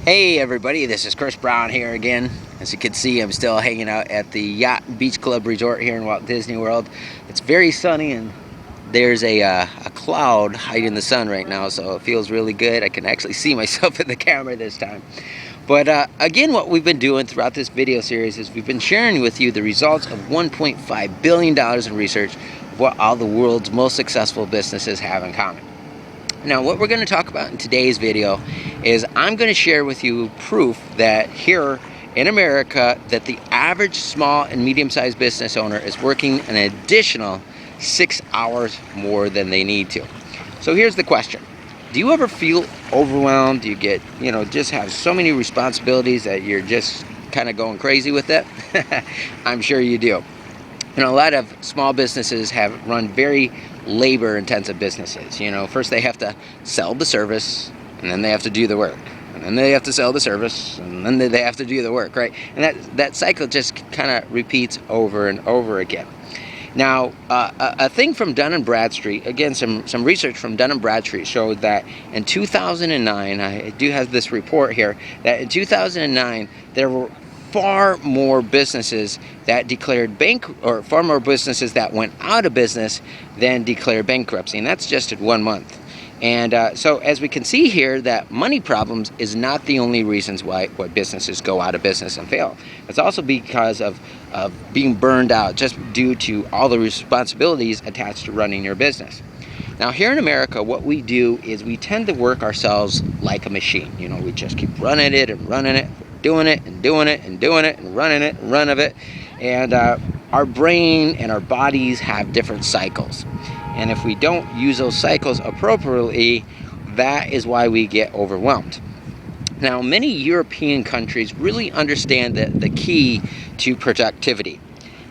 Hey everybody, this is Chris Brown here again. As you can see, I'm still hanging out at the Yacht and Beach Club Resort here in Walt Disney World. It's very sunny and there's a cloud hiding the sun right now, so it feels really good. I can actually see myself in the camera this time. But again, what we've been doing throughout this video series is we've been sharing with you the results of $1.5 billion in research of what all the world's most successful businesses have in common. Now, what we're going to talk about in today's video is I'm going to share with you proof that here in America that the average small and medium-sized business owner is working an additional 6 hours more than they need to. So here's the question. Do you ever feel overwhelmed? Do you get, just have so many responsibilities that you're just kind of going crazy with it? I'm sure you do. A lot of small businesses have run very labor-intensive businesses. First they have to sell the service, and then they have to do the work, and then they have to sell the service, and then they have to do the work, right? And that cycle just kind of repeats over and over again. Now, a thing from Dun & Bradstreet, again, some research from Dun & Bradstreet showed that in 2009, I do have this report here, that in 2009 there were far more businesses that declared far more businesses that went out of business than declared bankruptcy, and that's just in 1 month. And so as we can see here, that money problems is not the only reasons why businesses go out of business and fail. It's also because of being burned out, just due to all the responsibilities attached to running your business. Now, here in America, what we do is we tend to work ourselves like a machine. We just keep running it and running it, doing it and doing it and doing it and running it and run of it. And our brain and our bodies have different cycles. And if we don't use those cycles appropriately, that is why we get overwhelmed. Now, many European countries really understand the key to productivity.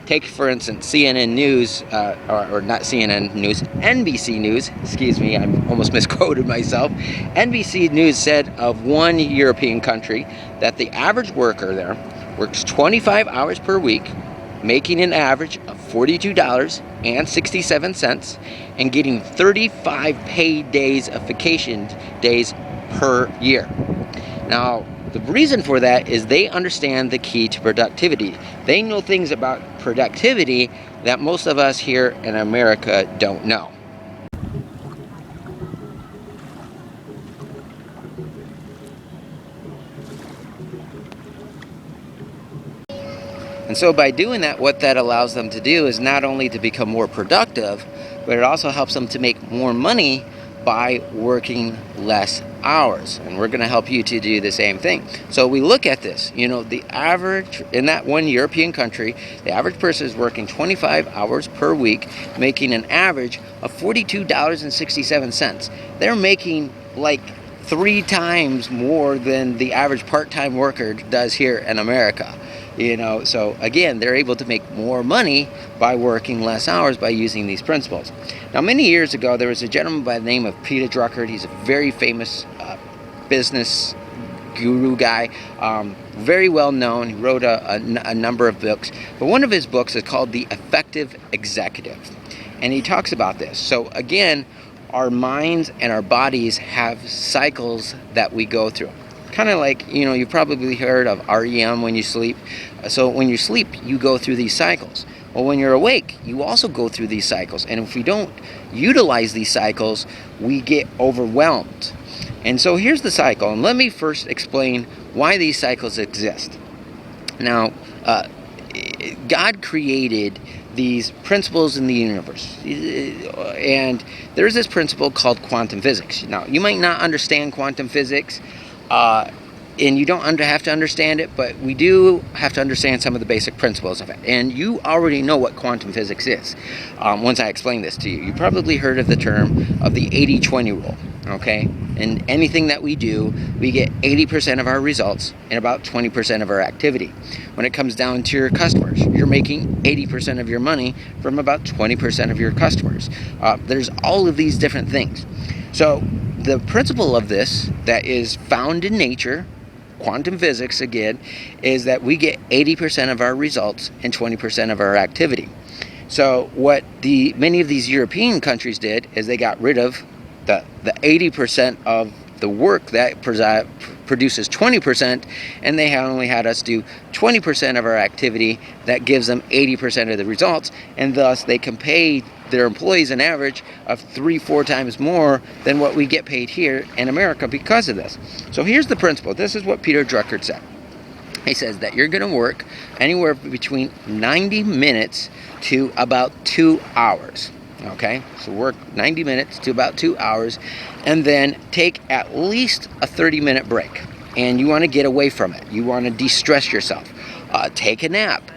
Take, for instance, CNN News, or not CNN News, NBC News, excuse me, I almost misquoted myself. NBC News said of one European country that the average worker there works 25 hours per week, making an average of $42.67 and getting 35 paid days of vacation days per year. Now, the reason for that is they understand the key to productivity. They know things about productivity that most of us here in America don't know. And so by doing that, what that allows them to do is not only to become more productive, but it also helps them to make more money by working less hours. And we're going to help you to do the same thing. So we look at this, the average in that one European country, the average person is working 25 hours per week, making an average of $42.67. They're making like 3 times more than the average part-time worker does here in America. So again, they're able to make more money by working less hours by using these principles. Now, many years ago, there was a gentleman by the name of Peter Drucker. He's a very famous business guru guy, very well known. He wrote a number of books, but one of his books is called The Effective Executive, and he talks about this. So again, our minds and our bodies have cycles that we go through. Kind of like, you've probably heard of REM when you sleep. So when you sleep, you go through these cycles. Well, when you're awake, you also go through these cycles. And if we don't utilize these cycles, we get overwhelmed. And so here's the cycle. And let me first explain why these cycles exist. Now, God created these principles in the universe. And there's this principle called quantum physics. Now, you might not understand quantum physics, and you don't have to understand it, but we do have to understand some of the basic principles of it. And you already know what quantum physics is. Once I explain this to you, you probably heard of the term of the 80-20 rule, okay? And anything that we do, we get 80% of our results and about 20% of our activity. When it comes down to your customers, you're making 80% of your money from about 20% of your customers. There's all of these different things. So the principle of this that is found in nature, quantum physics again, is that we get 80% of our results and 20% of our activity. So what many of these European countries did is they got rid of the 80% of the work that produces 20%, and they only had us do 20% of our activity. That gives them 80% of the results, and thus they can pay their employees an average of 3-4 times more than what we get paid here in America because of this. So here's the principle. This is what Peter Drucker said. He says that you're going to work anywhere between 90 minutes to about 2 hours. Okay, so work 90 minutes to about 2 hours, and then take at least a 30-minute break. And you want to get away from it. You want to de-stress yourself. Take a nap.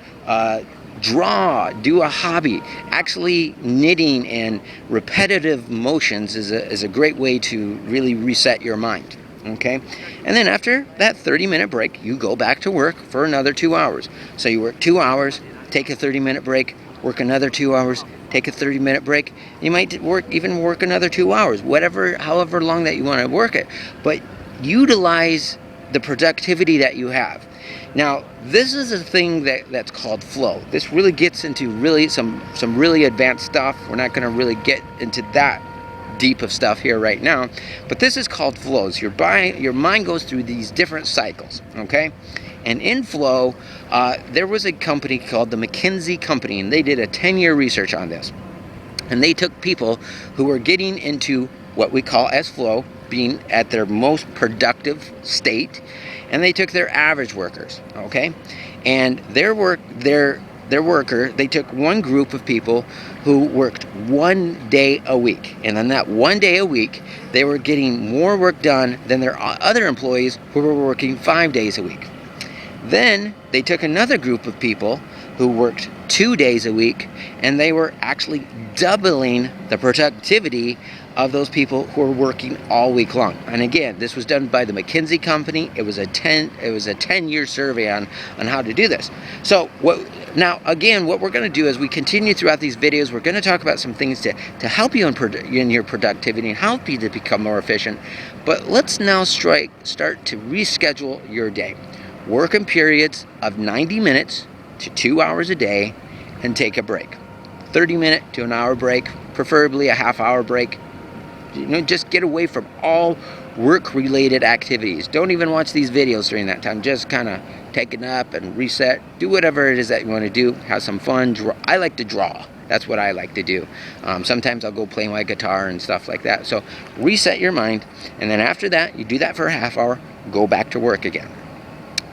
Draw, do a hobby. Actually, knitting and repetitive motions is a great way to really reset your mind. Okay, and then after that 30-minute break, you go back to work for another 2 hours. So you work 2 hours, take a 30-minute break, work another 2 hours, take a 30-minute break. You might work another 2 hours, however long that you want to work it, but utilize the productivity that you have. Now, this is a thing that's called flow. This really gets into really some really advanced stuff. We're not going to really get into that deep of stuff here right now, but this is called flows. Your mind goes through these different cycles, okay? And in flow, there was a company called the McKinsey Company, and they did a 10-year research on this. And they took people who were getting into what we call as flow, being at their most productive state, and they took their average workers, okay? And they took one group of people who worked 1 day a week. And on that 1 day a week, they were getting more work done than their other employees who were working 5 days a week. Then they took another group of people who worked 2 days a week, and they were actually doubling the productivity of those people who were working all week long. And again, this was done by the McKinsey Company. It was a 10-year survey on how to do this. So what we're going to do as we continue throughout these videos, we're going to talk about some things to help you in your productivity and help you to become more efficient. But let's now start to reschedule your day. Work in periods of 90 minutes to 2 hours a day, and take a break. 30-minute to an hour break, preferably a half-hour break. Just get away from all work-related activities. Don't even watch these videos during that time. Just kind of take a nap and reset. Do whatever it is that you want to do. Have some fun. I like to draw. That's what I like to do. Sometimes I'll go play my guitar and stuff like that. So reset your mind, and then after that, you do that for a half hour, go back to work again.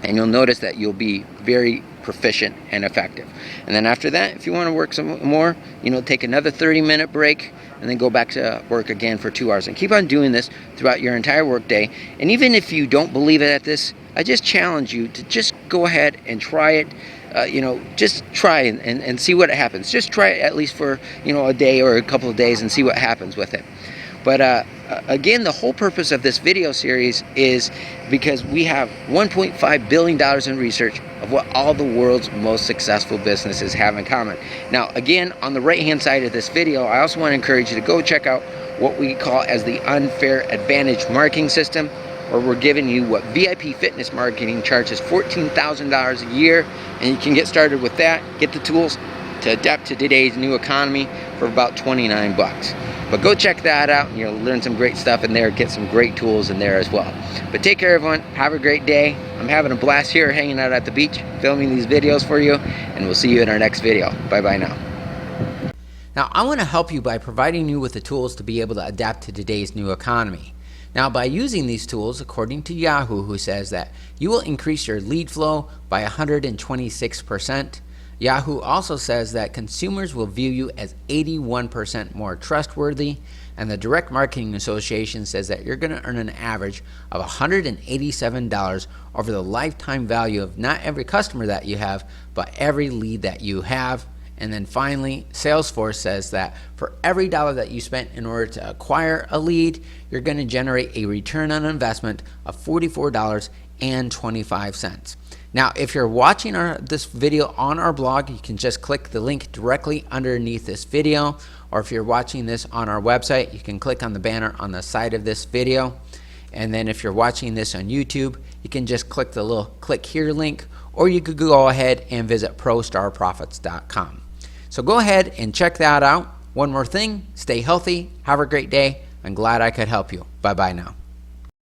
And you'll notice that you'll be very proficient and effective. And then after that, if you want to work some more, take another 30-minute break, and then go back to work again for 2 hours. And keep on doing this throughout your entire workday. And even if you don't believe it at this, I just challenge you to just go ahead and try it. Just try and see what happens. Just try it at least for, a day or a couple of days and see what happens with it. But again, the whole purpose of this video series is because we have $1.5 billion in research of what all the world's most successful businesses have in common. Now, again, on the right-hand side of this video, I also want to encourage you to go check out what we call as the unfair advantage marketing system, where we're giving you what VIP fitness marketing charges $14,000 a year, and you can get started with that, get the tools to adapt to today's new economy for about 29 bucks. But go check that out, and you'll learn some great stuff in there, get some great tools in there as well. But take care, everyone. Have a great day. I'm having a blast here hanging out at the beach, filming these videos for you, and we'll see you in our next video. Bye-bye now. Now, I want to help you by providing you with the tools to be able to adapt to today's new economy. Now, by using these tools, according to Yahoo, who says that you will increase your lead flow by 126%, Yahoo also says that consumers will view you as 81% more trustworthy, and the Direct Marketing Association says that you're going to earn an average of $187 over the lifetime value of not every customer that you have, but every lead that you have. And then finally, Salesforce says that for every dollar that you spent in order to acquire a lead, you're going to generate a return on investment of $44.25. Now, if you're watching this video on our blog, you can just click the link directly underneath this video, or if you're watching this on our website, you can click on the banner on the side of this video. And then if you're watching this on YouTube, you can just click the little click here link, or you could go ahead and visit prostarprofits.com. So go ahead and check that out. One more thing, stay healthy, have a great day. I'm glad I could help you. Bye-bye now.